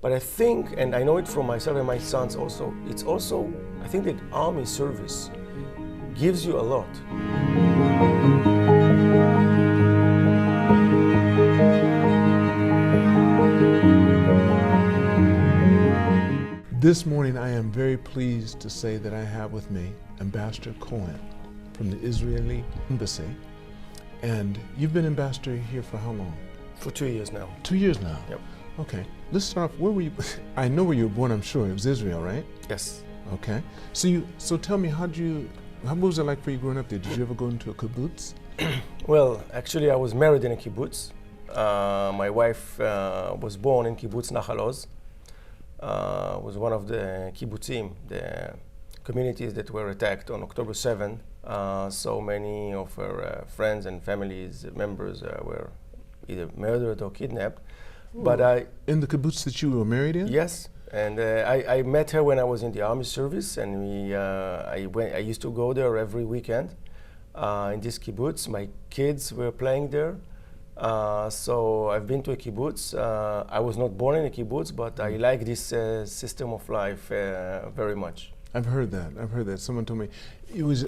But I think, and I know it from myself and my sons also, it's also, I think that army service gives you a lot. This morning I am very pleased to say that I have with me Ambassador Cohen from the Israeli embassy. And you've been ambassador here for how long? For 2 years now. 2 years now? Yep. Okay, let's start off, where were you? I know where you were born, I'm sure. It was Israel, right? Yes. Okay. So tell me, what was it like for you growing up there? Did you ever go into a kibbutz? Well, actually I was married in a kibbutz. My wife was born in kibbutz Nahal Oz. Was one of the kibbutzim, the communities that were attacked on October 7th. So many of her friends and families members were either murdered or kidnapped. But in the kibbutz that you were married in? Yes, and I met her when I was in the army service, and I used to go there every weekend in this kibbutz. My kids were playing there, so I've been to a kibbutz. I was not born in a kibbutz, but I like this system of life very much. I've heard that. Someone told me it was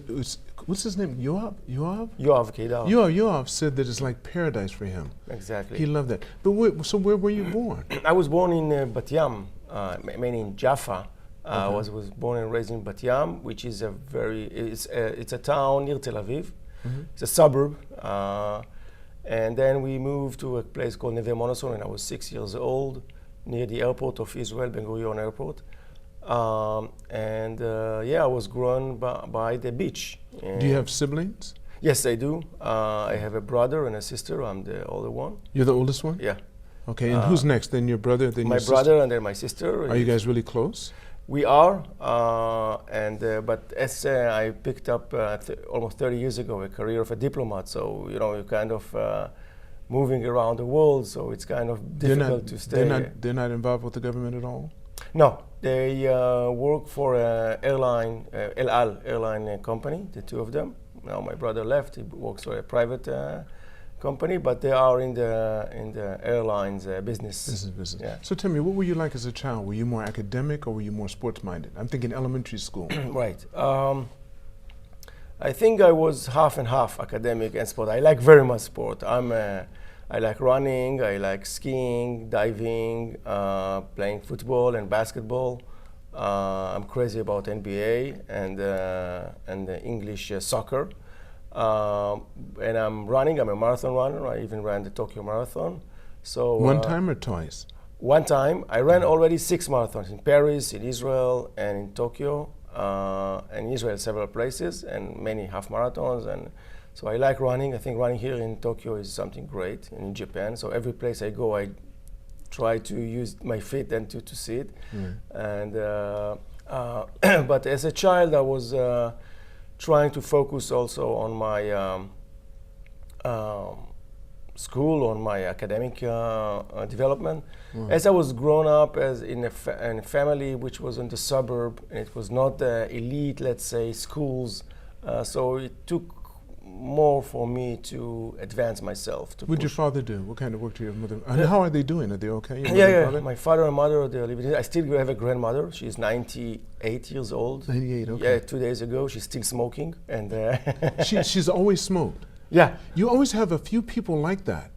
what's his name? Yoav? Yoav Gilad. Yoav said that it's like paradise for him. Exactly. He loved that. But so where were you born? I was born in Bat Yam, mainly in Jaffa. I was born and raised in Bat Yam, which is it's a town near Tel Aviv. Mm-hmm. It's a suburb. And then we moved to a place called Neve Monosson when I was 6 years old, near the airport of Israel, Ben Gurion Airport. I was grown by the beach. Do you have siblings? Yes, I do. I have a brother and a sister. I'm the older one. You're the oldest one? Yeah. Okay, and who's next? Then your brother, then your sister? My brother and then my sister. Are you guys really close? We are, but as I picked up almost 30 years ago a career of a diplomat, so you're kind of moving around the world, so it's kind of difficult to stay. They're not involved with the government at all? No, they work for El Al airline company, the two of them. Now my brother left; he works for a private company, but they are in the airlines business. Business. Yeah. So tell me, what were you like as a child? Were you more academic or were you more sports-minded? I'm thinking elementary school. Right. I think I was half and half academic and sport. I like very much sport. I like running, I like skiing, diving, playing football and basketball. I'm crazy about NBA and English soccer. And I'm running, I'm a marathon runner. I even ran the Tokyo Marathon. So one time or twice? One time. I ran already 6 marathons in Paris, in Israel, and in Tokyo. And in Israel, several places, and many half marathons. And so I like running. I think running here in Tokyo is something great, and in Japan. So every place I go, I try to use my feet and to see it. And but as a child, I was trying to focus also on my school, on my academic development. As I was grown up as in a family which was in the suburb, and it was not the elite, let's say, schools. So it took more for me to advance myself. What did your father do? What kind of work did your mother? And how are they doing? Are they okay? Yeah. My father and mother, they're living. I still have a grandmother. She's 98 years old. 98. Okay. Yeah, 2 days ago, she's still smoking, and she's always smoked. Yeah. You always have a few people like that.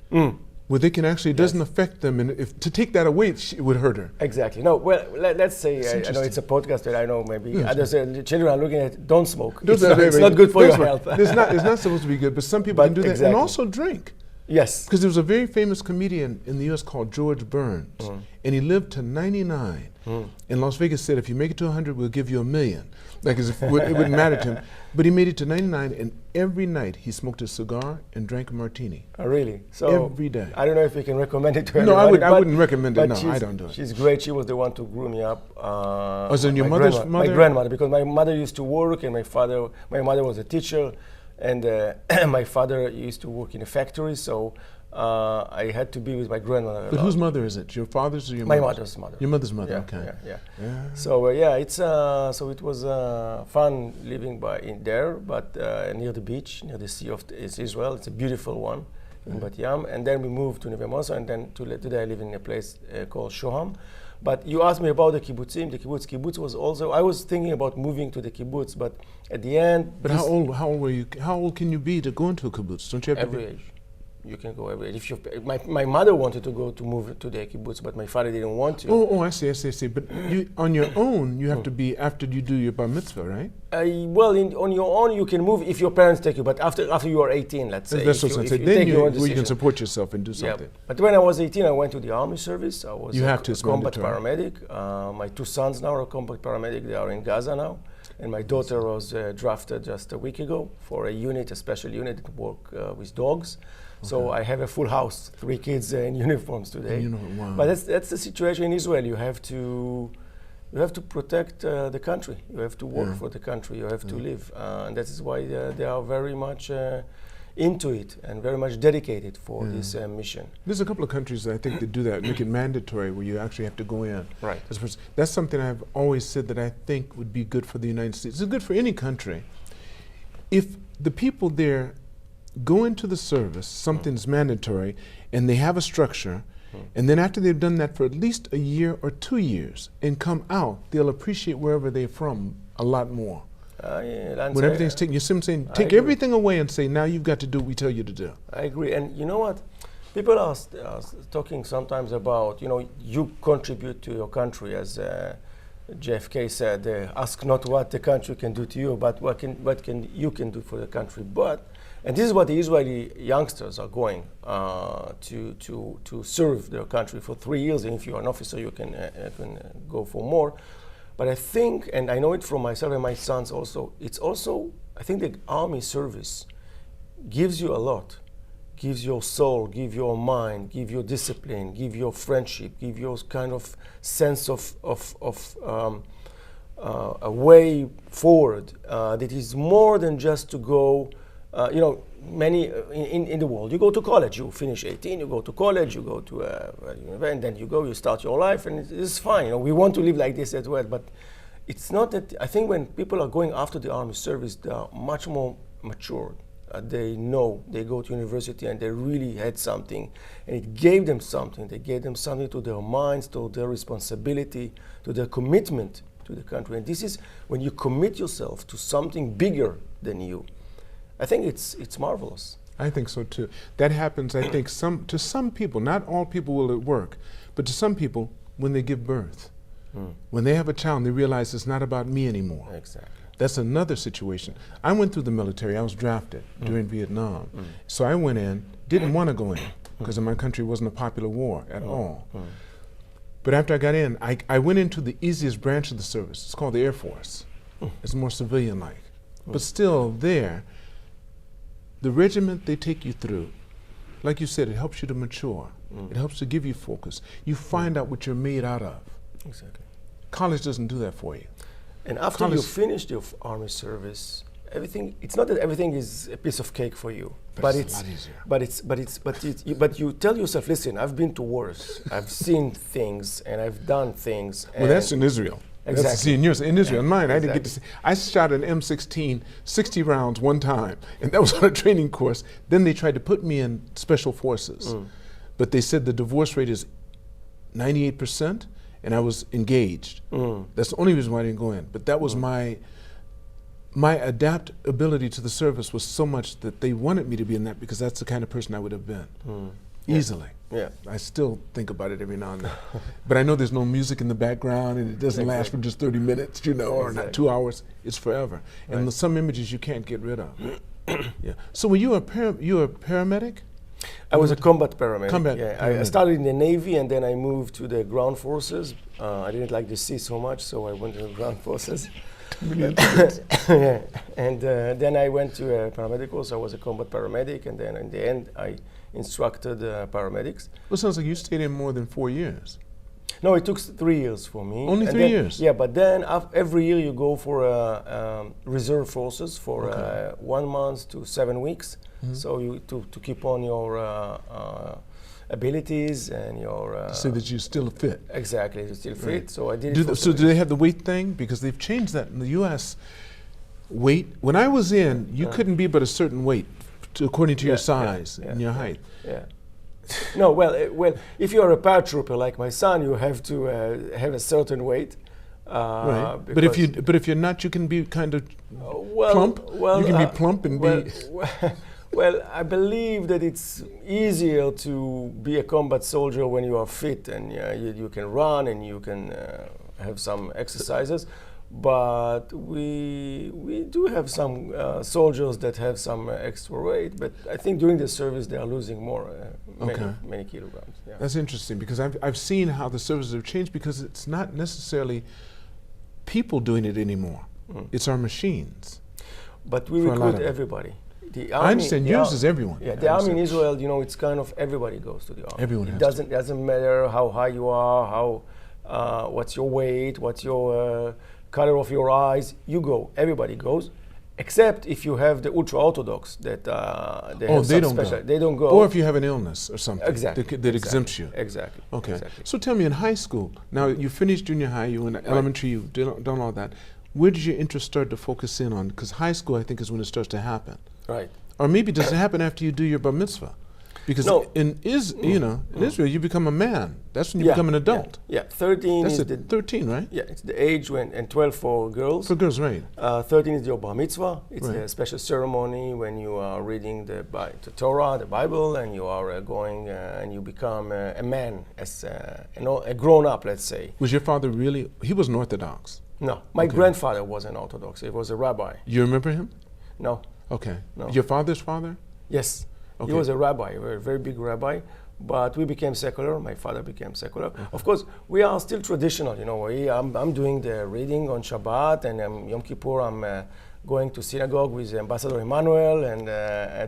Where they can actually, it doesn't affect them, and if to take that away, it would hurt her. Exactly. No, well, let's say, I know it's a podcast, but I know maybe others, children are looking at, don't smoke. It's not good for your health. It's not supposed to be good, but some people can do that. Exactly. And also drink. Yes. Because there was a very famous comedian in the U.S. called George Burns, and he lived to 99. And Las Vegas said, if you make it to 100, we'll give you $1 million. Like as if it wouldn't matter to him. But he made it to 99, and every night he smoked a cigar and drank a martini. Oh, really? So every day. I don't know if you can recommend it to No, everybody. I wouldn't recommend it. No, I don't do it. She's great. She was the one to grow me up. Was it your mother's mother? My grandmother, because my mother used to work, and my mother was a teacher, and my father used to work in a factory. So I had to be with my grandmother. But whose mother is it? Your father's or your mother's? My mother's mother. Your mother's mother. Yeah, okay. Yeah. So it's so it was fun living there, but near the beach, near the Sea of Israel. It's a beautiful one in Bat Yam. And then we moved to Neve Monosson, and then today I live in a place called Shoham. But you asked me about the kibbutzim. The kibbutz was also, I was thinking about moving to the kibbutz, but at the end. But how old were you? How old can you be to go into a kibbutz? Don't you have every age? You can go every age. If you, my mother wanted to move to the kibbutz, but my father didn't want to. Oh, I see. But you, on your own, you have to be after you do your bar mitzvah, right? Well, on your own, you can move if your parents take you. But after you are 18, let's say. That's what I'm saying. Then you can support yourself and do something. Yeah. But when I was 18, I went to the army service. I was a combat paramedic. My 2 sons now are combat paramedic. They are in Gaza now. And my daughter was drafted just a week ago for a special unit that work with dogs. Okay. So I have a full house, 3 kids in uniforms today. Wow. But that's the situation in Israel. You have to protect the country. You have to work for the country. You have to live, and that is why they are very much into it and very much dedicated for this mission. There's a couple of countries that I think that do that, make it mandatory where you actually have to go in. Right. That's something I've always said that I think would be good for the United States. It's good for any country. If the people there go into the service, something's mandatory, and they have a structure, and then after they've done that for at least a year or 2 years and come out, they'll appreciate wherever they're from a lot more. When everything's taken, you see what I'm saying? Take everything away and say, now you've got to do what we tell you to do. I agree. And you know what? People are talking sometimes about, you contribute to your country, as JFK said, ask not what the country can do to you, but what you can do for the country. And this is what the Israeli youngsters are going to serve their country for 3 years. And if you are an officer, you can go for more. But I think, and I know it from myself and my sons also, I think the army service gives you a lot. Gives your soul, give your mind, give your discipline, give your friendship, give your kind of sense of a way forward that is more than just to go. Many in the world, you go to college, you finish 18, you go to college, you go to and then you start your life, and it's fine. We want to live like this as well, but it's not that. I think when people are going after the army service, they are much more matured. They know, they go to university and they really had something, and it gave them something. They gave them something to their minds, to their responsibility, to their commitment to the country. And this is when you commit yourself to something bigger than you. I think it's marvelous. I think so too. That happens, I think, to some people. Not all people will at work, but to some people when they give birth. When they have a child, they realize it's not about me anymore. Exactly. That's another situation. I went through the military. I was drafted during Vietnam. So I went in, didn't want to go in because in my country wasn't a popular war at all. But after I got in, I went into the easiest branch of the service. It's called the Air Force. It's more civilian-like. But still there, the regiment they take you through, like you said, it helps you to mature. It helps to give you focus. You find out what you're made out of. Exactly. College doesn't do that for you. And after you finish your army service, it's not that everything is a piece of cake for you, but it's a lot easier. But you tell yourself, listen, I've been to wars, I've seen things, and I've done things. Well, that's in Israel. Exactly. In Israel. In mine, I didn't get to see. I shot an M16, 60 rounds one time, and that was on a training course. Then they tried to put me in special forces, but they said the divorce rate is 98%. And I was engaged. That's the only reason why I didn't go in. But that was my adaptability to the service was so much that they wanted me to be in that because that's the kind of person I would have been. Easily. Yeah. I still think about it every now and then. But I know there's no music in the background and it doesn't last for just 30 minutes, or not 2 hours. It's forever. Right. And some images you can't get rid of. So were you a paramedic? I was a combat paramedic. Paramedic. I started in the Navy and then I moved to the ground forces. I didn't like the sea so much, so I went to the ground forces. And then I went to a paramedic course. I was a combat paramedic, and then in the end I instructed paramedics. Well, it sounds like you stayed in more than 4 years. No, it took 3 years for me. Only 3 years? Yeah, but then every year you go for reserve forces for 1 month to 7 weeks. So you to keep on your abilities and your... to say that you're still fit. Exactly, you're still fit. So I did it. So do they have the weight thing? Because they've changed that in the U.S. Weight, when I was in, you couldn't be but a certain weight according to your size and your height. No, well, if you're a paratrooper like my son, you have to have a certain weight. Right. But if you're not, you can be kind of plump. Well, you can be plump and be. Well, I believe that it's easier to be a combat soldier when you are fit and you can run and you can have some exercises. But we do have some soldiers that have some extra weight. But I think during the service they are losing more, many kilograms. Yeah. That's interesting because I've seen how the services have changed because it's not necessarily people doing it anymore. It's our machines. But we recruit everybody. The army, I understand yours is everyone. Yeah, the army in Israel, it's kind of everybody goes to the army. Everyone it doesn't matter how high you are, what's your weight, what's your color of your eyes. You go. Everybody goes, except if you have the ultra orthodox that they don't go. Or if you have an illness or something that exempts you. Exactly. Okay. Exactly. So tell me, in high school, now you finished junior high, you went elementary, you've done all that. Where did your interest start to focus in on? Because high school, I think, is when it starts to happen. Right. Or maybe does it happen after you do your bar mitzvah? Because in Israel, you become a man. That's when you become an adult. Yeah, 13 That's is 13, right? Yeah, it's the age and 12 for girls. For girls, right. 13 is your bar mitzvah. It's a special ceremony when you are reading the Torah, the Bible, and you are going and you become a man, as a grown-up, let's say. Was your father really, he was an Orthodox? No, my grandfather was an Orthodox. He was a rabbi. You remember him? No. Okay. No. Your father's father? Yes. Okay. He was a rabbi, a very big rabbi, but we became secular. My father became secular. Okay. Of course, we are still traditional. I'm doing the reading on Shabbat, and Yom Kippur I'm going to synagogue with Ambassador Emmanuel, and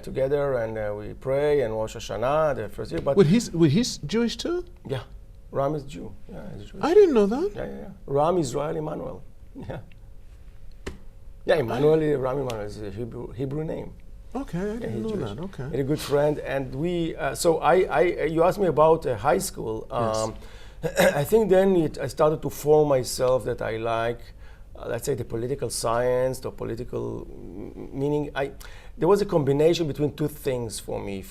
together, and we pray, and Rosh Hashanah, the first year. But he's Jewish too? Yeah. Ram is Jew. Yeah, he's Jewish. I didn't know that. Yeah. Ram Israel Emmanuel. Yeah. Yeah, Ram Emmanuel is a Hebrew name. Okay, I didn't know that. Okay. And a good friend, and we. So you asked me about high school. Yes. I think then I started to form myself that I like, let's say, the political science, the political meaning. There was a combination between two things for me.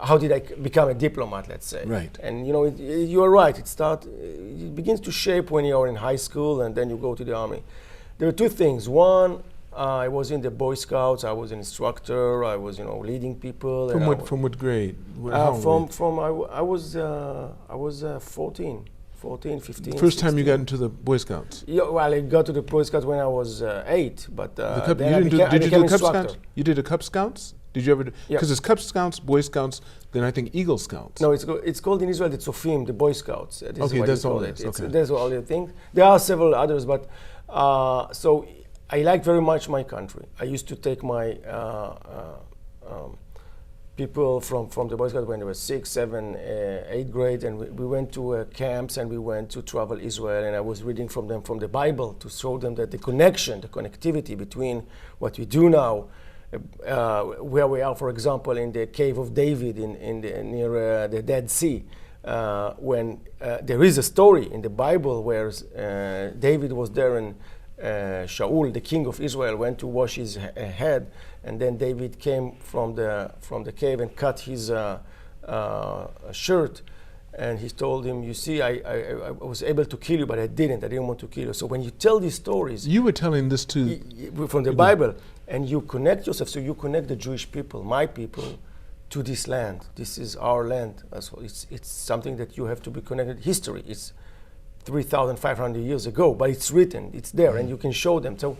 How did I become a diplomat? Let's say. Right. And you are right. It begins to shape when you are in high school, and then you go to the army. There are two things. One, I was in the Boy Scouts. I was an instructor. I was, leading people. From what grade? I was 14, 15. First time you got into the Boy Scouts? Yeah, well, I got to the Boy Scouts when I was 8, but did you do the Cub Scouts? You did the Cub Scouts? Did you ever? Because it's Cub Scouts, Boy Scouts, then I think Eagle Scouts. No, it's called in Israel the Tzofim, the Boy Scouts. Okay, that's all it is. Okay. That's all the things. There are several others, but so I like very much my country. I used to take my people from the Boy Scouts when they were 6, 7, 8 grade, and we went to camps, and we went to travel Israel, and I was reading from them from the Bible to show them that the connectivity between what we do now, where we are, for example, in the cave of David near the Dead Sea, when there is a story in the Bible where David was there and Shaul, the king of Israel, went to wash his head, and then David came from the cave and cut his shirt, and he told him, "You see, I was able to kill you, but I didn't want to kill you." So when you tell these stories, you were telling this to from the Bible, and you connect yourself. So you connect the Jewish people, my people, to this land. This is our land. So it's something that you have to be connected. History. It's 3,500 years ago, but it's written, it's there, and you can show them. So,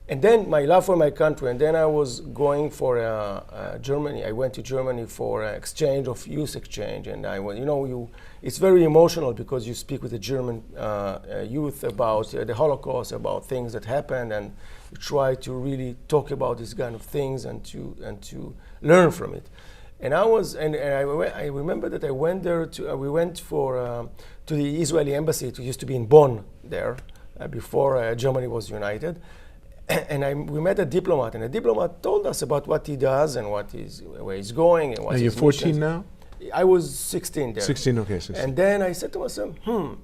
and then my love for my country, and then I was going for Germany. I went to Germany for exchange of youth exchange, and I went. It's very emotional because you speak with the German youth about the Holocaust, about things that happened, and you try to really talk about these kind of things and to learn from it. And I remember that I went there we went to the Israeli embassy. It used to be in Bonn there before Germany was united. And we met a diplomat, and the diplomat told us about what he does and where he's going and what. And you're 14 now? I was 16 there. 16, okay. 16. And then I said to myself,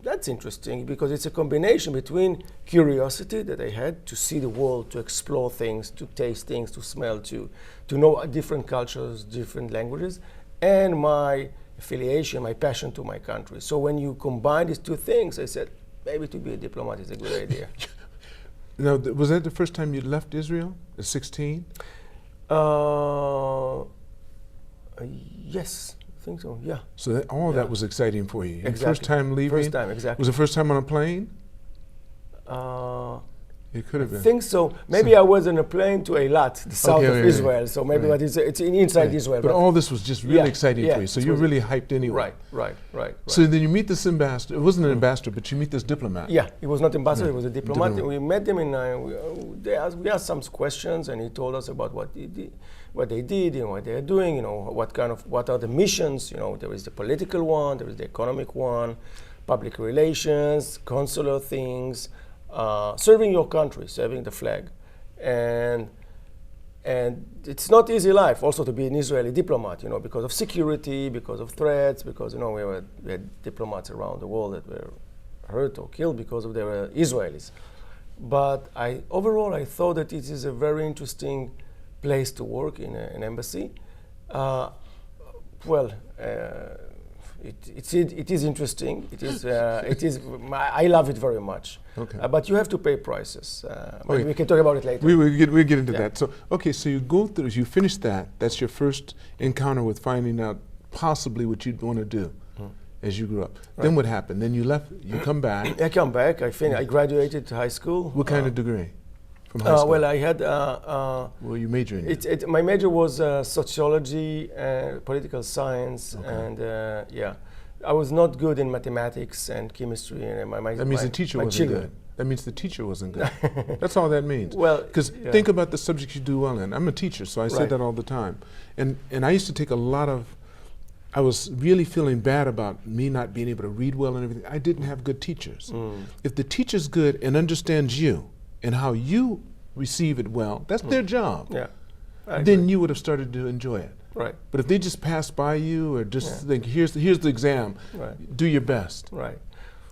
that's interesting, because it's a combination between curiosity that I had to see the world, to explore things, to taste things, to smell, to know different cultures, different languages, and my affiliation, my passion to my country. So when you combine these two things, I said, maybe to be a diplomat is a good idea. Now, was that the first time you left Israel at 16? Yes, I think so, yeah. So that, all that was exciting for you. Exactly. First time leaving? First time, exactly. Was it the first time on a plane? It could have been. I think so. Maybe I was on a plane to Eilat, the south of Israel. So maybe but it's inside Israel. But all this was just really exciting for you. So you're really hyped anyway. Right. So then you meet this ambassador. It wasn't an ambassador, but you meet this diplomat. Yeah, he was not ambassador. He was a diplomat. We met him and we asked some questions, and he told us about what they did, what they are doing. What are the missions. There is the political one, there is the economic one, public relations, consular things. Serving your country, serving the flag, and it's not easy life also to be an Israeli diplomat, because of security, because of threats, because we had diplomats around the world that were hurt or killed because of they were Israelis. But overall I thought that it is a very interesting place to work in an embassy. It is interesting. It is. I love it very much. Okay. But you have to pay prices. We can talk about it later. We'll get into that. So so you go through. You finish that. That's your first encounter with finding out possibly what you'd want to do as you grew up. Right. Then what happened? Then you left. You come back. I come back. I graduated high school. What kind of degree? From high school? Well, I had. Well, you majored in? My major was sociology, political science, and I was not good in mathematics and chemistry. And that means the teacher wasn't good. That means the teacher wasn't good. That's all that means. Well, because think about the subjects you do well in. I'm a teacher, so I say that all the time. And I used to take a lot of. I was really feeling bad about me not being able to read well and everything. I didn't have good teachers. If the teacher's good and understands you and how you receive it well, that's their job. Yeah. Then you would have started to enjoy it. Right. But if they just pass by you or just think, here's the exam, do your best. Right.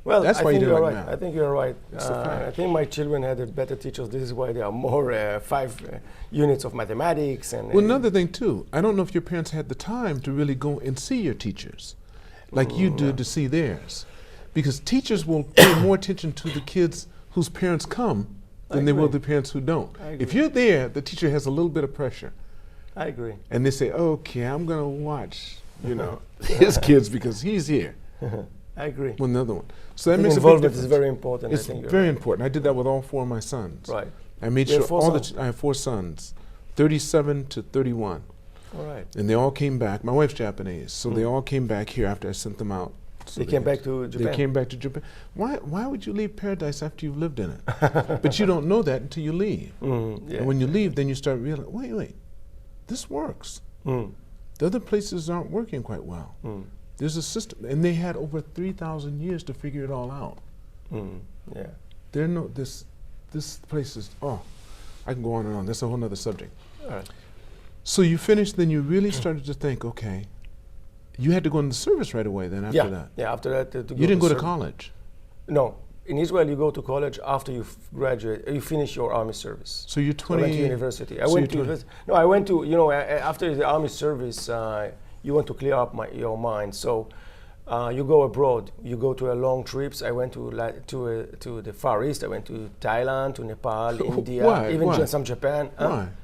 Well, that's why you do it like that. I think you're right. I think my children had better teachers. This is why there are more 5 units of mathematics. Well, another thing too, I don't know if your parents had the time to really go and see your teachers like you did to see theirs. Because teachers will pay more attention to the kids whose parents come than they will the parents who don't. If you're there, the teacher has a little bit of pressure. I agree. And they say, okay, I'm going to watch, his kids because he's here. I agree. One another one. So that makes a big difference. Is very important. It's very important. I did that with all 4 of my sons. Right. I made sure I have 4 sons, 37 to 31. All right. And they all came back. My wife's Japanese, so they all came back here after I sent them out. So they came back to Japan? They came back to Japan. Why would you leave paradise after you've lived in it? But you don't know that until you leave. And when you leave, then you start realizing, wait, this works. The other places aren't working quite well. There's a system, and they had over 3,000 years to figure it all out. This place is, I can go on and on. That's a whole other subject. All right. So you finished, then you really started to think, okay, you had to go into the service right away then after that. Yeah, after that. You didn't go to college? No. In Israel, you go to college after you graduate, you finish your army service. So you're 20? I went to university. I went to, after the army service, you want to clear up your mind. So you go abroad. You go to long trips. I went to the Far East. I went to Thailand, to Nepal, India, even some Japan.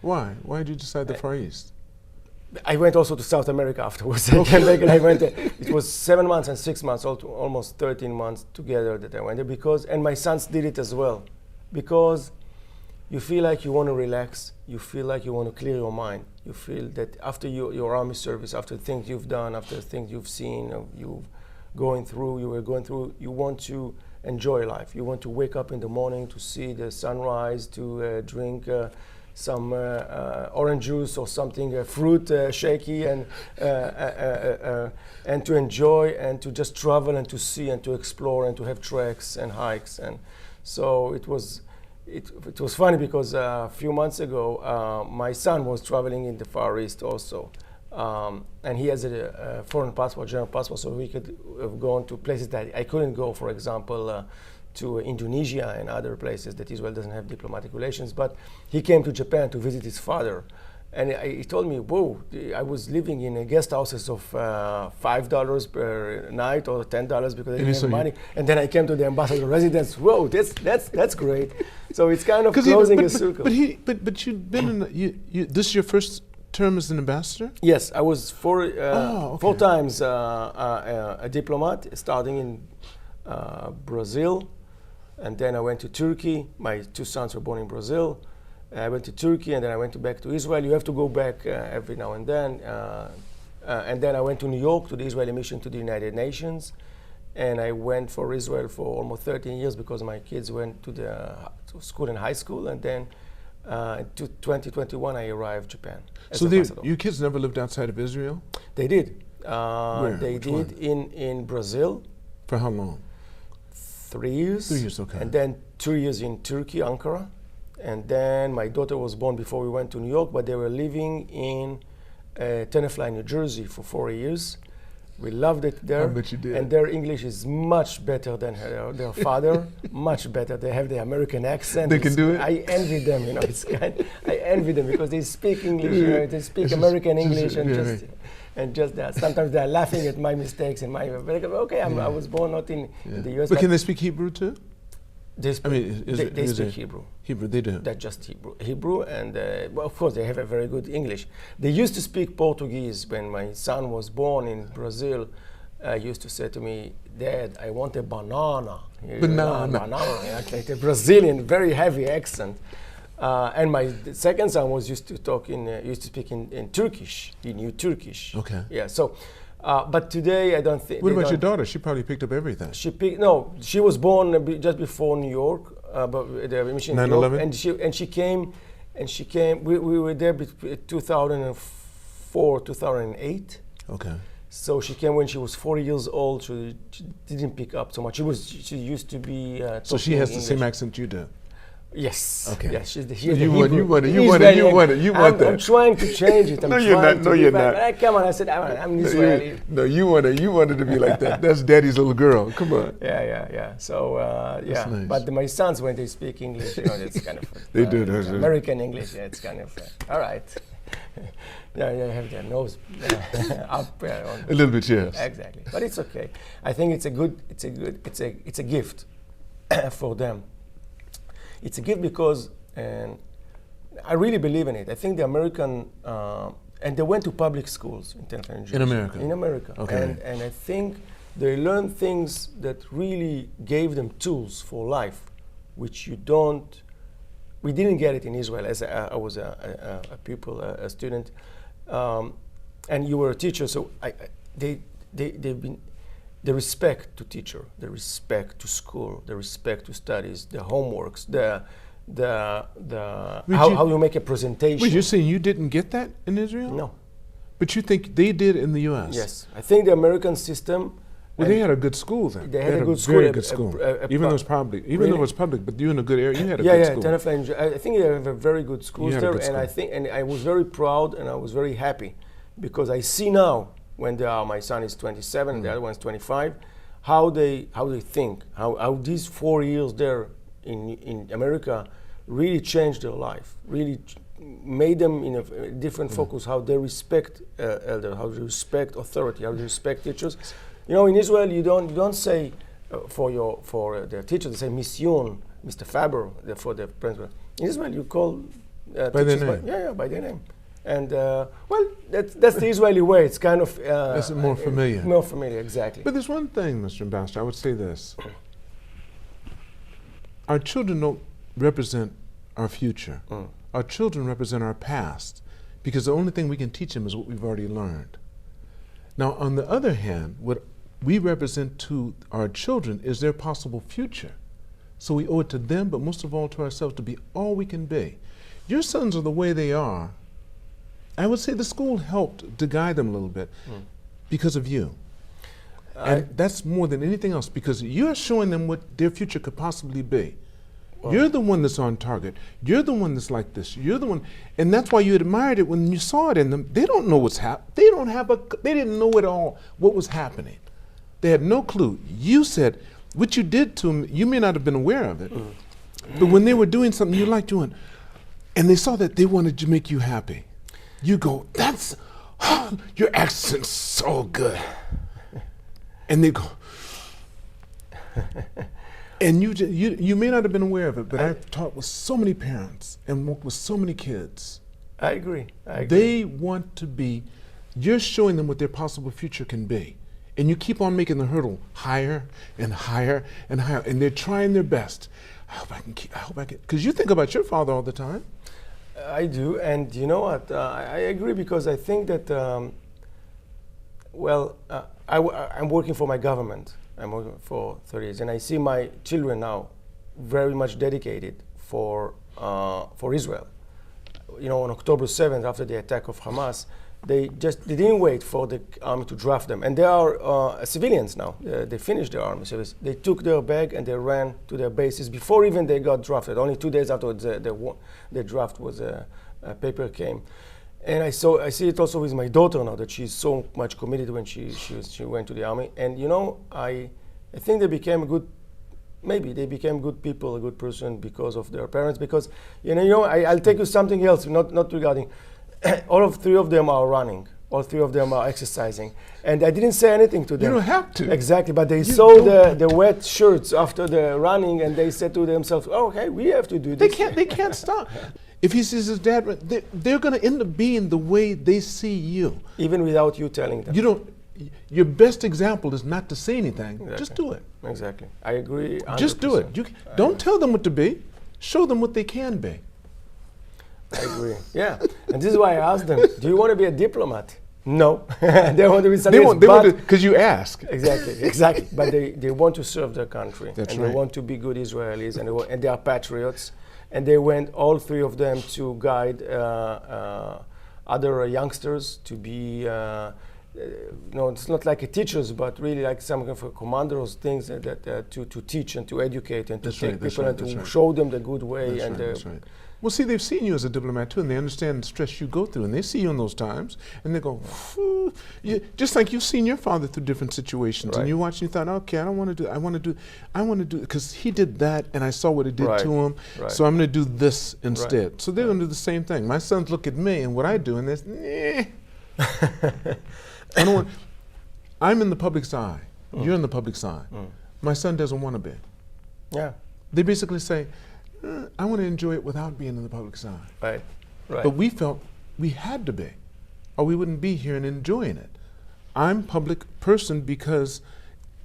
Why? Why did you decide the Far East? I went also to South America afterwards. I went. It was 7 months and 6 months, almost 13 months together that I went there and my sons did it as well, because you feel like you want to relax. You feel like you want to clear your mind. You feel that after your army service, after things you've done, after things you've seen, you were going through, you want to enjoy life. You want to wake up in the morning to see the sunrise, to drink some orange juice or something, fruit shaky, and to enjoy and to just travel and to see and to explore and to have treks and hikes. And so it was funny because a few months ago my son was traveling in the Far East also, and he has a foreign passport, German passport, so we could have gone to places that I couldn't go, for example to Indonesia and other places that Israel doesn't have diplomatic relations. But he came to Japan to visit his father, And he told me, whoa, I was living in guest houses of $5 per night or $10 because I didn't have money. And then I came to the ambassador residence. Whoa, that's great. So it's kind of closing a circle. But you've been in this is your first term as an ambassador? Yes, I was four times a diplomat, starting in Brazil, and then I went to Turkey. My 2 sons were born in Brazil. I went to Turkey, and then I went back to Israel. You have to go back every now and then. And then I went to New York to the Israeli mission to the United Nations. And I went for Israel for almost 13 years because my kids went to school and high school. And then in 2021, I arrived Japan. So your kids never lived outside of Israel? They did. Where? They did in Brazil. For how long? 3 years. 3 years, okay. And then 2 years in Turkey, Ankara. And then my daughter was born before we went to New York, but they were living in Tenafly, New Jersey for 4 years. We loved it there. I bet you did. And their English is much better than their father, much better. They have the American accent. They can do it? I envy them, you know. I envy them because they speak English, you know, they speak American English and just that. Sometimes they're laughing at my mistakes and okay, I was born not in the US. But can they speak Hebrew too? They speak Hebrew. Hebrew, they do. That's just Hebrew, and well, of course they have a very good English. They used to speak Portuguese when my son was born in Brazil. Used to say to me, "Dad, I want a banana." Banana. Like a Brazilian, very heavy accent. And my second son was used to speak in Turkish. He knew Turkish. Okay. Yeah. So. But today I don't think. What about your daughter? She probably picked up everything. She was born just before New York, but the mission 9/11, and she came. We were there between 2004, 2008. Okay. So she came when she was 4 years old. She didn't pick up so much. She used to be. So she has English. the same accent you do. Yes. Okay. Yes, she's the You want that. I'm trying to change it. No, you're not. No, you're not. Come on, I said I'm Israeli. No, you wanted to be like that. That's Daddy's little girl. Come on. Yeah. So yeah, nice. But my sons, when they speak English, you know, it's kind of they do. American English. Yeah, it's kind of all right. Yeah, have their nose up. A little bit, yes. Exactly, but it's okay. I think it's a gift for them. It's a gift because, and I really believe in it. I think the American, and they went to public schools in Tenafly, in America. In America, okay. And I think they learned things that really gave them tools for life, which we didn't get it in Israel. As I was a pupil, a student, and you were a teacher, so they've been. The respect to teacher, the respect to school, the respect to studies, the homeworks, how you make a presentation. Wait, you're saying you didn't get that in Israel? No. But you think they did in the U.S.? Yes. I think the American system. Well, they had a good school then. They had a good very good school. Even though it was public, but you in a good area, you had a good school. Tenafly, I think they have a very good school there, and I was very proud and I was very happy because I see now. When my son is 27, the other one's 25, how they think, how these 4 years there in America really changed their life, really made them in a different focus, how they respect elders, how they respect authority, how they respect teachers. You know, in Israel, you don't say for the teacher, they say Mission, Mr. Faber, for the principal. In Israel, you call by their name. By their name. And well, that's the Israeli way. It's kind of it's more familiar. More familiar, exactly. But there's one thing, Mr. Ambassador, I would say this: our children don't represent our future. Our children represent our past, because the only thing we can teach them is what we've already learned. Now, on the other hand, what we represent to our children is their possible future. So we owe it to them, but most of all to ourselves, to be all we can be. Your sons are the way they are. I would say the school helped to guide them a little bit because of you. And that's more than anything else, because you're showing them what their future could possibly be. Well, you're the one that's on target. You're the one that's like this. You're the one, and that's why you admired it when you saw it in them. They don't know what's happening. They didn't know at all what was happening. They had no clue. You said what you did to them. You may not have been aware of it, but when they were doing something you liked doing, and they saw that, they wanted to make you happy. you go, that's, your accent's so good. And they go, and you may not have been aware of it, but I've talked with so many parents and worked with so many kids. I agree. They want to be, you're showing them what their possible future can be. And you keep on making the hurdle higher and higher and higher, and they're trying their best. I hope I can, because you think about your father all the time. I do, and you know what? I agree, because I think that, I'm working for my government. I'm working for 30 years, and I see my children now very much dedicated for Israel. You know, on October 7th, after the attack of Hamas, they didn't wait for the army to draft them, and they are civilians now. They finished their army service. They took their bag and they ran to their bases before even they got drafted. Only 2 days after the draft was paper came, and I see it also with my daughter now, that she's so much committed when she went to the army. And you know, I think they became they became good people, a good person, because of their parents. Because you know, I'll take you something else, not regarding. All three of them are running. All three of them are exercising. And I didn't say anything to them. You don't have to. Exactly, but they saw the wet shirts after the running, and they said to themselves, oh, okay, we have to do this. They can't stop. If he sees his dad, they're going to end up being the way they see you. Even without you telling them. Your best example is not to say anything. Exactly. Just do it. Exactly. I agree 100%. Just do it. Don't tell them what to be. Show them what they can be. I agree. Yeah, and this is why I asked them, do you want to be a diplomat? No. They want to be something. They want to, because you ask. Exactly. But they want to serve their country. That's and right. They want to be good Israelis, and they are patriots. And they went, all three of them, to guide other youngsters to be, it's not like a teachers, but really like some kind of commanders, things that to teach and to educate and to take people and to show them the good way. That's right. Well, see, they've seen you as a diplomat too, and they understand the stress you go through, and they see you in those times, and they go, just like you've seen your father through different situations, and you watched and you thought, okay, I want to do, because he did that, and I saw what it did to him, so I'm going to do this instead. So they're going to do the same thing. My sons look at me and what I do, and they're, I'm in the public's eye. You're in the public's eye. My son doesn't want to be. Yeah. They basically say, I want to enjoy it without being in the public's eye. Right. But we felt we had to be, or we wouldn't be here and enjoying it. I'm a public person because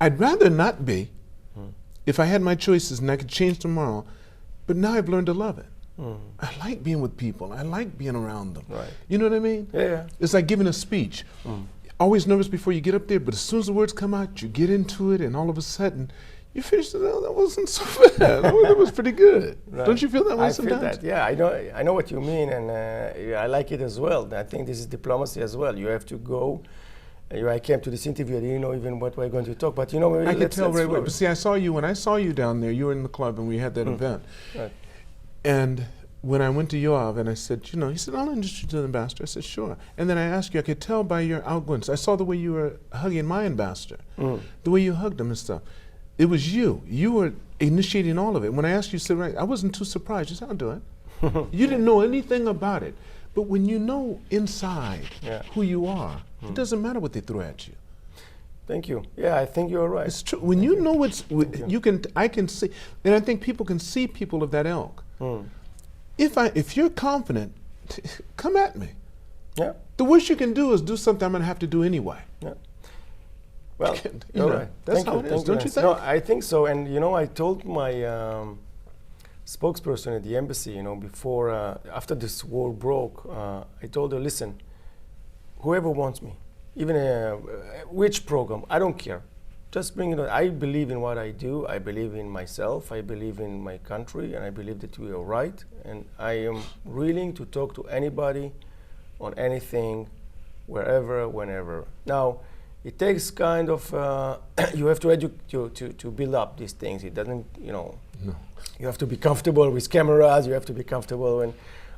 I'd rather not be if I had my choices and I could change tomorrow, but now I've learned to love it. I like being with people. I like being around them. Right. You know what I mean? Yeah. It's like giving a speech. Always nervous before you get up there, but as soon as the words come out, you get into it, and all of a sudden, you finish it. Oh, that wasn't so bad. That was pretty good. Right. Don't you feel that way sometimes? I feel that. Yeah, I know what you mean, and I like it as well. I think this is diplomacy as well. You have to go. I came to this interview. I didn't know even what we're going to talk, but I could tell right away. But see, when I saw you down there, you were in the club, and we had that event. Right. And when I went to Yoav, and I said, he said, I'll introduce you to the ambassador. I said, sure. And then I asked you, I could tell by your outgoings. I saw the way you were hugging my ambassador, the way you hugged him and stuff. It was you. You were initiating all of it. When I asked you, you said, right, I wasn't too surprised. You said, I'll do it. You didn't know anything about it. But when you know inside who you are, it doesn't matter what they throw at you. Thank you. Yeah, I think you're right. It's true. When you know I can see, and I think people can see people of that ilk. If you're confident, come at me. Yeah. The worst you can do is do something I'm going to have to do anyway. Yeah. Well, you're right. That's how it is, don't you think? No, I think so. And I told my spokesperson at the embassy, before, after this war broke, I told her, listen, whoever wants me, even which program, I don't care. Just bring it on. I believe in what I do. I believe in myself. I believe in my country, and I believe that we are right. And I am willing to talk to anybody on anything, wherever, whenever. Now, it takes kind of, you have to build up these things. It doesn't, No. You have to be comfortable with cameras. You have to be comfortable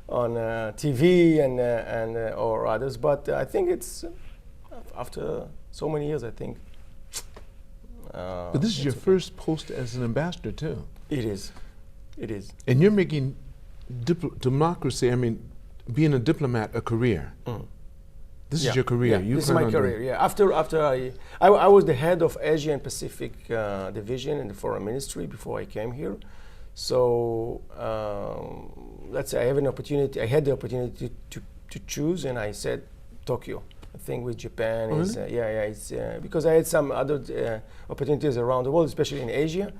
on TV and or others. But I think it's, after so many years, I think. But this is your first post as an ambassador, too. It is. It is. And you're making democracy, being a diplomat a career? This is your career. Yeah, this is my career. Yeah. After I was the head of Asia and Pacific division in the foreign ministry before I came here. So let's say I had the opportunity to choose, and I said Tokyo. I think with Japan is it's because I had some other opportunities around the world, especially in Asia.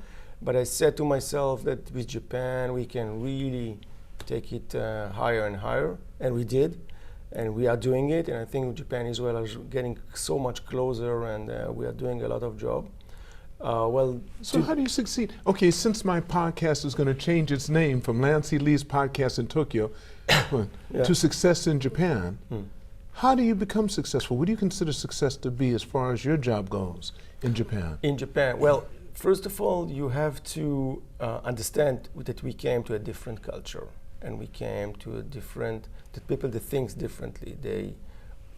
But I said to myself that with Japan we can really take it higher and higher, and we did. And we are doing it, and I think Japan and Israel are getting so much closer, and we are doing a lot of job. So how do you succeed? Okay, since my podcast is going to change its name from Lancy Lee's podcast in Tokyo to Success in Japan, how do you become successful? What do you consider success to be as far as your job goes in Japan? In Japan, well, first of all, you have to understand that we came to a different culture, and we came to a different, that people that think differently,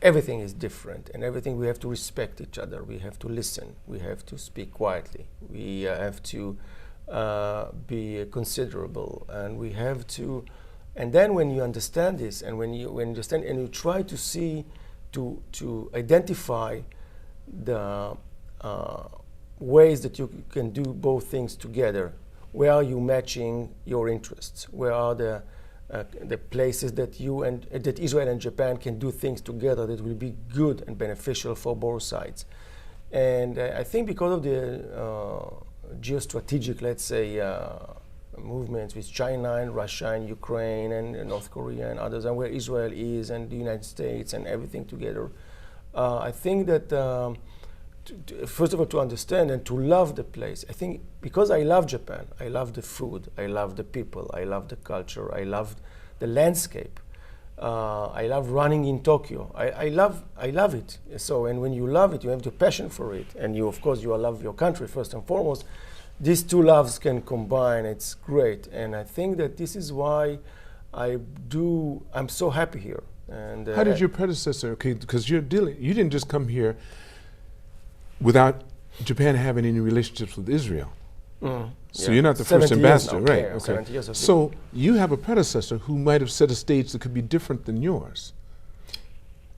everything is different, and everything we have to respect each other. We have to listen. We have to speak quietly. We have to be considerable, and we have to. And then when you understand this, and when you understand, and you try to see, to identify the ways that you can do both things together. Where are you matching your interests? Where are the places that that Israel and Japan can do things together that will be good and beneficial for both sides? And I think because of the geostrategic, let's say, movements with China and Russia and Ukraine and North Korea and others, and where Israel is and the United States and everything together, I think that first of all, to understand and to love the place. I think because I love Japan, I love the food, I love the people, I love the culture, I love the landscape. I love running in Tokyo. I love it. So, and when you love it, you have the passion for it, and you, of course, you love your country first and foremost. These two loves can combine. It's great, and I think that this is why I'm so happy here. And how did your predecessor? Okay, because you didn't just come here without Japan having any relationships with Israel. So you're not the first ambassador, right? Okay. 70 years so you have a predecessor who might have set a stage that could be different than yours.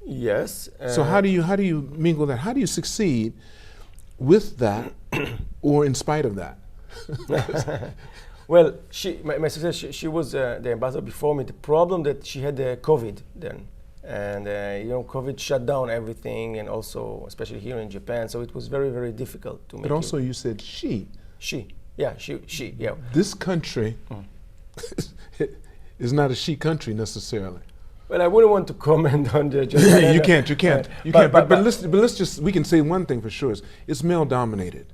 Yes. So how do you mingle that? How do you succeed with that, or in spite of that? Well, my sister, she was the ambassador before me. The problem that she had COVID then. And COVID shut down everything, and also, especially here in Japan, so it was very, very difficult to make. But also, you said she. She. This country is not a she country necessarily. Well, I wouldn't want to comment on the. You can't. But let's just, we can say one thing for sure: it's male dominated,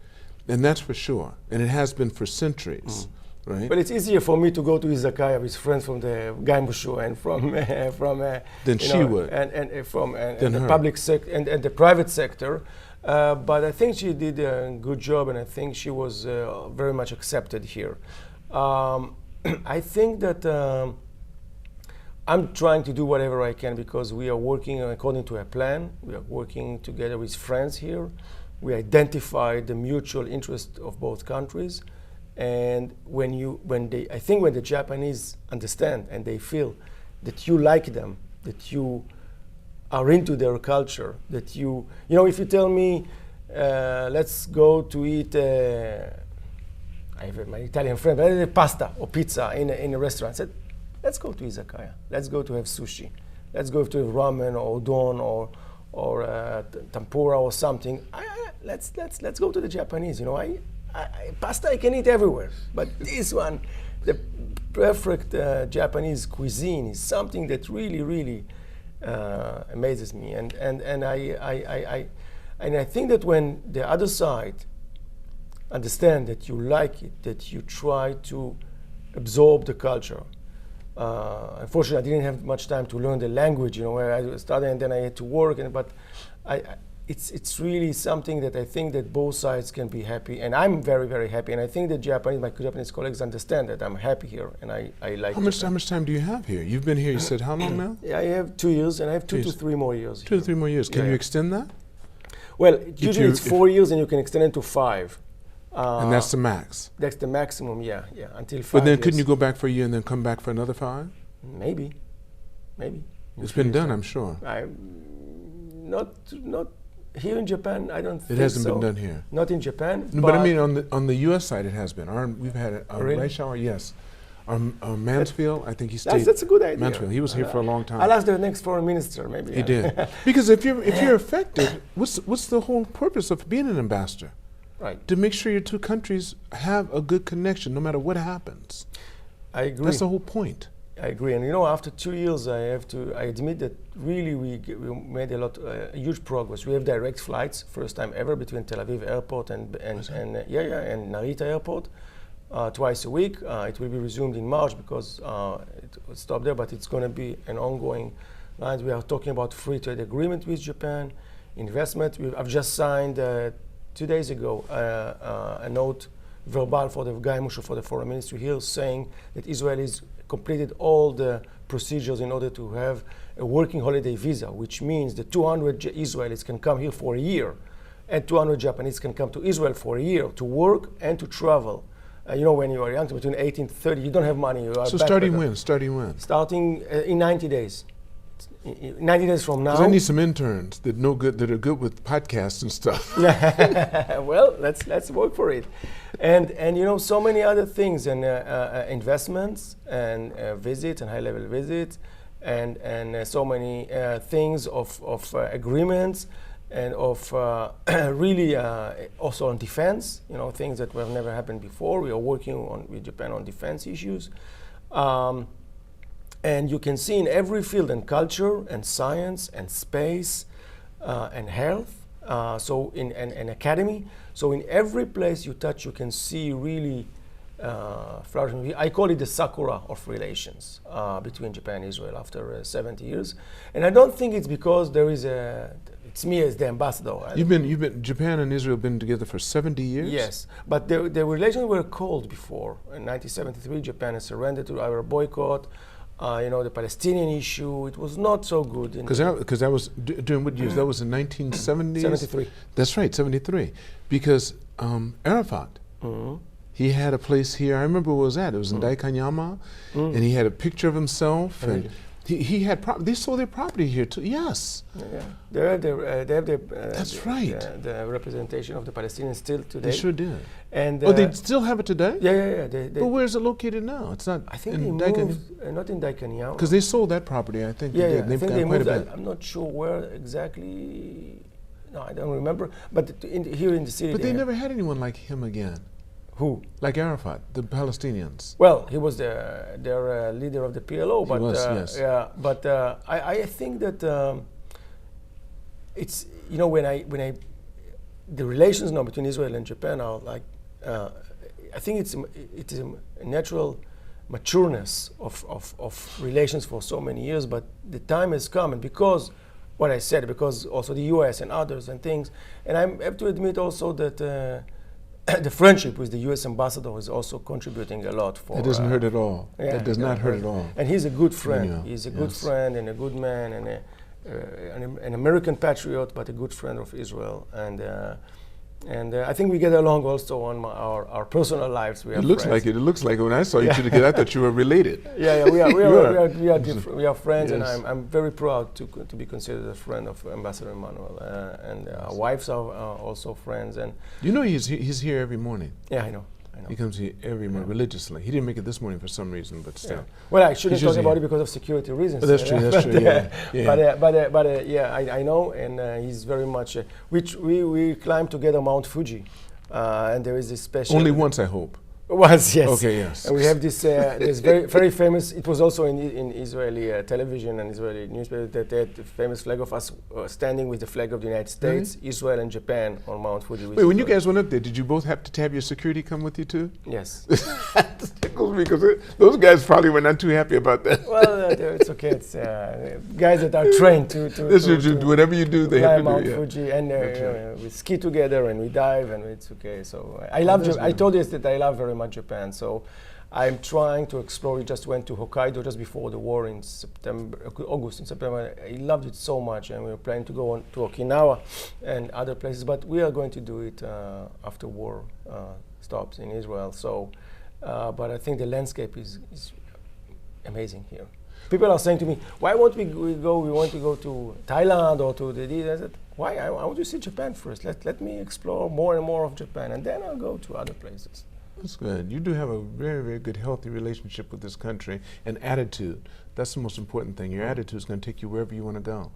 and that's for sure, and it has been for centuries. Right. But it's easier for me to go to izakaya with friends from the Gaimushu and from than she would, and from the public sector and the private sector. But I think she did a good job, and I think she was very much accepted here. I think that I'm trying to do whatever I can, because we are working according to a plan. We are working together with friends here. We identify the mutual interest of both countries. And when the Japanese understand and they feel that you like them, that you are into their culture, that if you tell me, let's go to eat, I have my Italian friend, pasta or pizza in a restaurant. I said, let's go to izakaya. Let's go to have sushi. Let's go to have ramen or udon or tempura or something. Let's go to the Japanese. Pasta I can eat everywhere, but this one, the perfect Japanese cuisine, is something that really, really amazes me. And I think that when the other side understand that you like it, that you try to absorb the culture. Unfortunately, I didn't have much time to learn the language. Where I studied and then I had to work. But it's really something that I think that both sides can be happy, and I'm very, very happy. And I think that my Japanese colleagues understand that I'm happy here, and I like. How much time do you have here? You've been here. You said how long now? Yeah, I have 2 years, and I have 2 to 3 more years. 2 to 3 more years. Can you extend that? Well, usually it's 4 years, and you can extend it to 5. And that's the max. That's the maximum. Yeah, until 5. But then years. Couldn't you go back for a year and then come back for another 5? Maybe. maybe. It's been done, I'm sure. Not here in Japan. I don't think It hasn't so. been done here. Not in Japan. No, but I mean on the U.S. side, it has been. We've had Really? Reischauer, yes. Mansfield, I think he stayed. That's a good idea. Mansfield, he was here for a long time. I'll ask the next foreign minister, maybe. He did. Because if you're affected, what's the whole purpose of being an ambassador? Right. To make sure your two countries have a good connection, no matter what happens. I agree. That's the whole point. I agree, and after 2 years, I admit that really we made a huge progress. We have direct flights, first time ever, between Tel Aviv airport and Narita airport, twice a week. It will be resumed in March because it stopped there, but it's going to be an ongoing line. We are talking about free trade agreement with Japan, investment. I've just signed 2 days ago a note verbal for the Guy Musho for the foreign ministry here, saying that Israel has completed all the procedures in order to have a working holiday visa, which means that 200 Israelis can come here for a year, and 200 Japanese can come to Israel for a year to work and to travel. When you are young, between 18 to 30, you don't have money. You are so starting when? Starting in 90 days. 90 days from now. I need some interns that are good with podcasts and stuff. Well, let's work for it, and so many other things, and investments and visits and high-level visits, and so many things of agreements, and of really also on defense. Things that have never happened before. We are working with Japan on defense issues. And you can see in every field, and culture, and science, and space, and health, so in an academy. So in every place you touch, you can see really flourishing. I call it the Sakura of relations between Japan and Israel after 70 years. And I don't think it's because it's me as the ambassador. Japan and Israel been together for 70 years? Yes, but the relations were cold before. In 1973, Japan has surrendered to our boycott. The Palestinian issue, it was not so good. Because that was during what years? That was in 1970s? 73. That's right, 73. Because Arafat, he had a place here. I remember where it was at. It was in Daikanyama, and he had a picture of himself. And he had they sold their property here too. Yes. Yeah. They have That's right. The representation of the Palestinians still today. They sure did. And they still have it today? Yeah. But where is it located now? It's not. I think they moved, not in Daikanyama. Because they sold that property, I think. Yeah, they did. They've got quite a bit. I'm not sure where exactly. No, I don't remember. But here in the city. But they never had anyone like him again. Who? Like Arafat, the Palestinians. Well, he was their leader of the PLO. But, he was, yes. Yeah, but I think that it's when the relations now between Israel and Japan are like I think it is a natural matureness of relations for so many years. But the time has come, and because what I said, because also the U.S. and others and things, and I have to admit also that. The friendship with the U.S. ambassador is also contributing a lot. It doesn't hurt at all. Yeah, it does not hurt at all. And he's a good friend. He's a good friend and a good man and an American patriot, but a good friend of Israel. And I think we get along also on our personal lives. It looks like it. It looks like it. When I saw you two together, I thought you were related. Yeah, we are friends, yes. And I'm very proud to be considered a friend of Ambassador Emmanuel. And our wives are also friends. And he's here every morning. Yeah, I know. He comes here every morning religiously. He didn't make it this morning for some reason, but still. Yeah. Well, I shouldn't talk about it because of security reasons. But that's true. That's true. But I know, and he's very much. We climbed together Mount Fuji, and there is this special. Only once, I hope. Once, yes. Okay, yes. And we have this very famous. It was also in Israeli television and Israeli newspaper that they had the famous flag of us standing with the flag of the United States, Israel, and Japan on Mount Fuji. Wait, when you guys went up there, did you both have to have your security come with you too? Yes. That tickles me because those guys probably were not too happy about that. Well, it's okay. It's guys that are trained to whatever you do, they have to Mount do. Fuji, and we ski together and we dive, and it's okay. So I love. I told you that I love very much Japan, so I'm trying to explore. We just went to Hokkaido just before the war in August and September. I loved it so much, and we were planning to go on to Okinawa and other places, but we are going to do it after war stops in Israel. So, but I think the landscape is amazing here. People are saying to me, why won't we go? We want to go to Thailand or to the. I said, why? I want to see Japan first. Let me explore more and more of Japan, and then I'll go to other places. That's good. You do have a very, very good, healthy relationship with this country and attitude. That's the most important thing. Your attitude is going to take you wherever you want to go.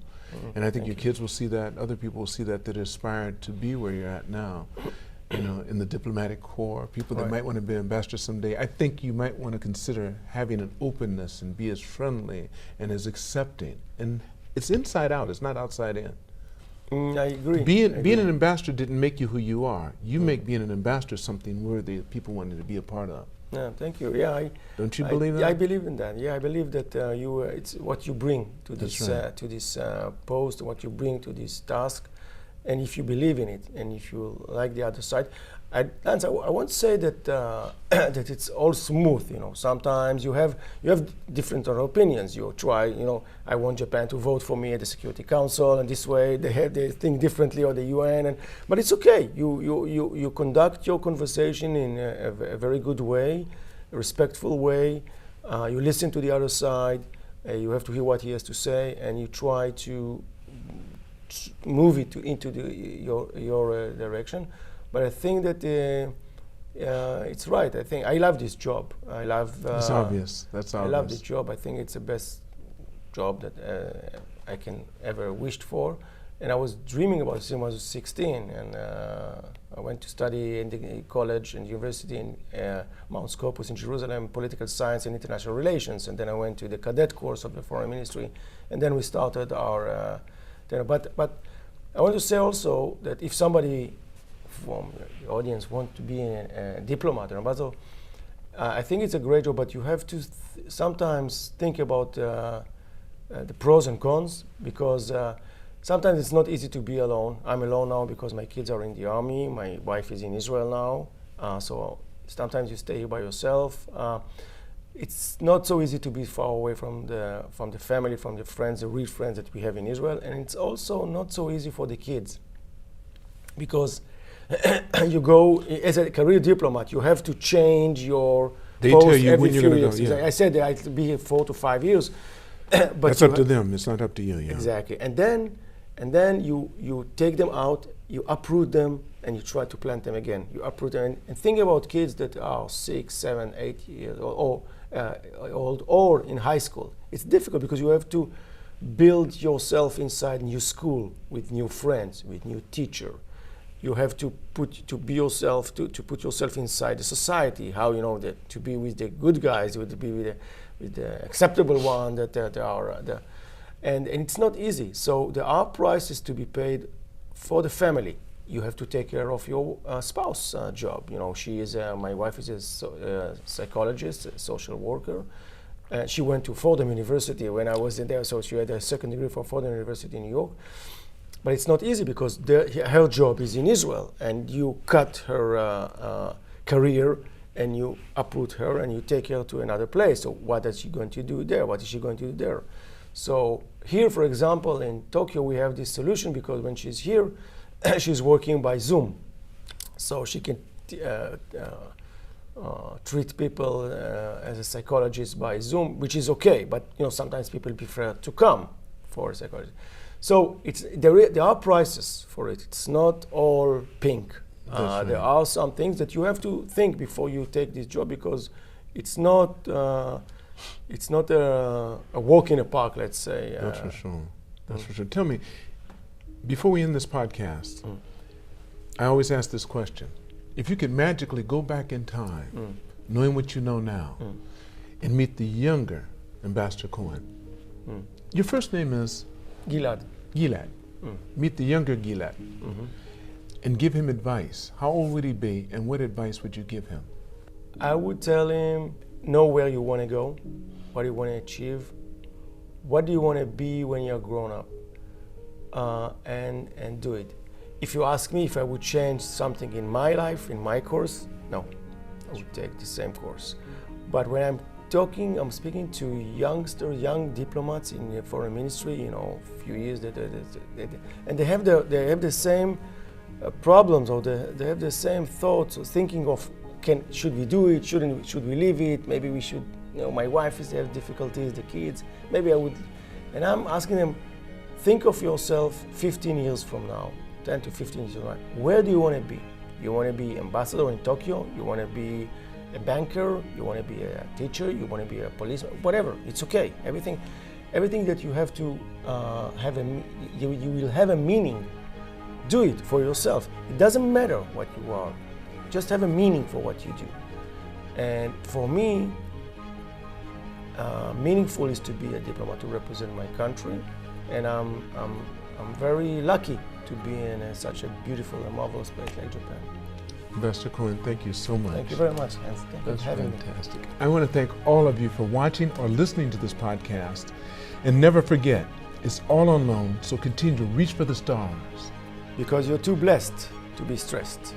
And I think your kids will see that, other people will see that aspire to be where you're at now. You know, in the diplomatic corps, people that might want to be ambassador someday. I think you might want to consider having an openness and be as friendly and as accepting. And it's inside out, it's not outside in. I agree. Being an ambassador didn't make you who you are. You make being an ambassador something worthy of people wanting to be a part of. Yeah, thank you. Yeah, don't you believe that? Yeah, I believe in that. Yeah, I believe that it's what you bring to this post, what you bring to this task, and if you believe in it, and if you like the other side. Lance, I won't say that that it's all smooth. You know, sometimes you have different opinions. You try. You know, I want Japan to vote for me at the Security Council, and this way they think differently, or the UN. But it's okay. You conduct your conversation in a very good way, a respectful way. You listen to the other side. You have to hear what he has to say, and you try to move it into your direction. But I think that it's right. I think I love this job. I love. That's obvious. That's obvious. I love this job. I think it's the best job that I can ever wished for. And I was dreaming about it since I was 16. And I went to study in the college and university in Mount Scopus in Jerusalem, political science and international relations. And then I went to the cadet course of the foreign ministry. And then we started our. But I want to say also that if somebody from the audience want to be a diplomat or ambassador, I think it's a great job, but you have to sometimes think about the pros and cons, because sometimes it's not easy to be alone. I'm alone now because my kids are in the army. My wife is in Israel now, so sometimes you stay here by yourself. It's not so easy to be far away from the family, from the friends, the real friends that we have in Israel, and it's also not so easy for the kids, because you go as a career diplomat, you have to change your post tell you every when you're few going years. to go. Yeah. I said I'll be here 4 to 5 years. But that's up to them. It's not up to you. Yeah. Exactly. And then you take them out, you uproot them, and you try to plant them again. You uproot them, and think about kids that are 6, 7, 8 years old, or in high school. It's difficult because you have to build yourself inside new school with new friends, with new teacher. You have to put yourself inside the society. How to be with the good guys, to be with the acceptable one that are and it's not easy. So there are prices to be paid for the family. You have to take care of your spouse job. She is my wife is a psychologist, a social worker. She went to Fordham University when I was in there, so she had a second degree from Fordham University in New York. But it's not easy because her job is in Israel, and you cut her career and you uproot her and you take her to another place. So what is she going to do there? What is she going to do there? So here, for example, in Tokyo, we have this solution because when she's here, she's working by Zoom. So she can treat people as a psychologist by Zoom, which is okay. But sometimes people prefer to come for a psychologist. So there are prices for it. It's not all pink. Right. There are some things that you have to think before you take this job, because it's not a walk in the park, let's say. That's for sure. That's for sure. Tell me, before we end this podcast, I always ask this question. If you could magically go back in time, knowing what you know now, and meet the younger Ambassador Cohen. Your first name is? Gilad. Gilad. Meet the younger Gilad and give him advice. How old would he be, and what advice would you give him? I would tell him, know where you want to go, what you want to achieve, what do you want to be when you're grown up, and do it. If you ask me if I would change something in my life, in my course, no, I would take the same course. But when I'm speaking to young diplomats in the foreign ministry, a few years, and they have the same problems, or they have the same thoughts, or thinking of, should we do it, should we leave it, maybe we should my wife is having difficulties, the kids, maybe I would, and I'm asking them, think of yourself 15 years from now, 10 to 15 years from now. Where do you want to be? You want to be ambassador in Tokyo? You want to be a banker? You want to be a teacher? You want to be a policeman? Whatever, it's okay. Everything that you have to you will have a meaning. Do it for yourself. It doesn't matter what you are. Just have a meaning for what you do. And for me, meaningful is to be a diplomat, to represent my country. And I'm very lucky to be in such a beautiful and marvelous place like Japan. Ambassador Cohen, thank you so much. Thank you very much, Hans. Thank you That's for having fantastic. I want to thank all of you for watching or listening to this podcast. And never forget, it's all on loan, so continue to reach for the stars. Because you're too blessed to be stressed.